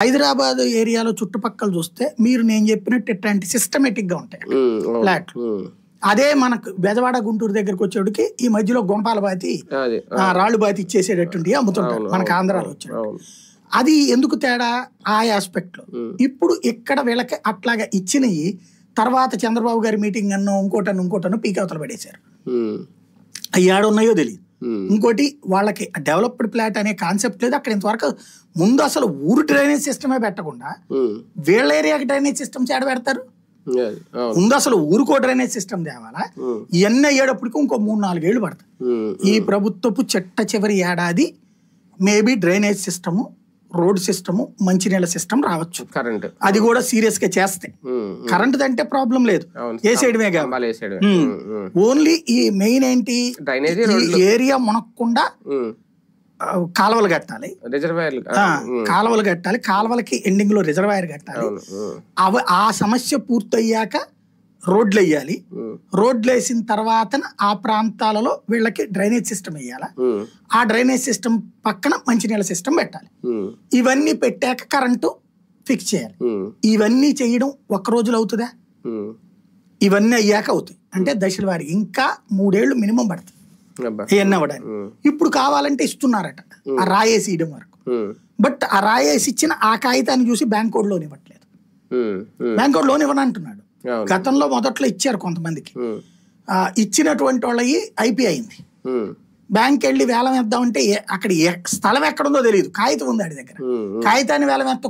హైదరాబాద్ ఏరియాలో చుట్టుపక్కల చూస్తే మీరు నేను చెప్పినట్టు ఎట్లాంటి సిస్టమేటిక్ గా ఉంటాయి ఫ్లాట్లు. అదే మనకు బెజవాడ గుంటూరు దగ్గరకు వచ్చేటికి ఈ మధ్యలో గుణపాల బాతి రాళ్ళు బాతి ఇచ్చేసేటట్టుండి అమ్ముతుంటారు మనకు ఆంధ్రాలో వచ్చాడు. అది ఎందుకు తేడా ఆ ఆస్పెక్ట్ లో. ఇప్పుడు ఇక్కడ వీళ్ళకి అట్లాగా ఇచ్చినవి తర్వాత చంద్రబాబు గారి మీటింగ్ అన్నో ఇంకోటను పీకవతలు పడేశారు. అవి ఏడున్నాయో తెలియదు. ఇంకోటి వాళ్ళకి డెవలప్డ్ ఫ్లాట్ అనే కాన్సెప్ట్ లేదు అక్కడ. ఇంతవరకు ముందు అసలు ఊరు డ్రైనేజ్ సిస్టమే పెట్టకుండా వీళ్ళ ఏరియాకి డ్రైనేజ్ సిస్టమ్స్ ఏడ పెడతారు? ముందు అసలు ఊరుకో డ్రైనేజ్ సిస్టమ్ తేవాలా? ఇవన్నీ అయ్యేటప్పటికి ఇంకో 3-4 ఏళ్ళు పడతాయి. ఈ ప్రభుత్వపు చివరి ఏడాది maybe drainage system, road system, మంచినీళ్ళ సిస్టమ్ రావచ్చు. అది కూడా సీరియస్ గా చేస్తే కరెంట్ అంటే ప్రాబ్లం లేదు, వేసేయడమే కాదు. ఓన్లీ ఈ మెయిన్ ఏంటి, ఏరియా మునక్కుండా కాలువలు కట్టాలి, కాలువలు కట్టాలి, కాలువలకి ఎండింగ్ లో రిజర్వాయర్ కట్టాలి. ఆ సమస్య పూర్తయ్యాక రోడ్లు వేయాలి. రోడ్లు వేసిన తర్వాత ఆ ప్రాంతాలలో వీళ్ళకి డ్రైనేజ్ సిస్టమ్ వేయాలి. ఆ డ్రైనేజ్ సిస్టమ్ పక్కన మంచినీళ్ళ సిస్టమ్ పెట్టాలి. ఇవన్నీ పెట్టాక కరెంటు ఫిక్స్ చేయాలి. ఇవన్నీ చేయడం ఒక్క రోజులో అవుతుందా? ఇవన్నీ అయ్యాక అవుతాయి. అంటే దశల వారి ఇంకా 3 ఏళ్ళు మినిమం పడుతుంది ఇవన్నీ అవ్వడానికి. ఇప్పుడు కావాలంటే ఇస్తున్నారట ఆ రాయేసి ఇవ్వడం వరకు. బట్ ఆ రాయేసి ఇచ్చిన ఆ కాగితాన్ని చూసి బ్యాంక్ లోన్ ఇవ్వట్లేదు. బ్యాంక్ లోన్ ఇవ్వను అంటున్నాడు. గతంలో మొదట్లో ఇచ్చారు కొంతమందికి. ఇచ్చినటువంటి వాళ్ళకి ఐపీ అయింది. బ్యాంక్ వెళ్ళి వేలం వేద్దామంటే అక్కడ స్థలం ఎక్కడుందో తెలియదు, కాగితం ఉంది ఆడి దగ్గర. కాగితాన్ని వేలం ఎత్త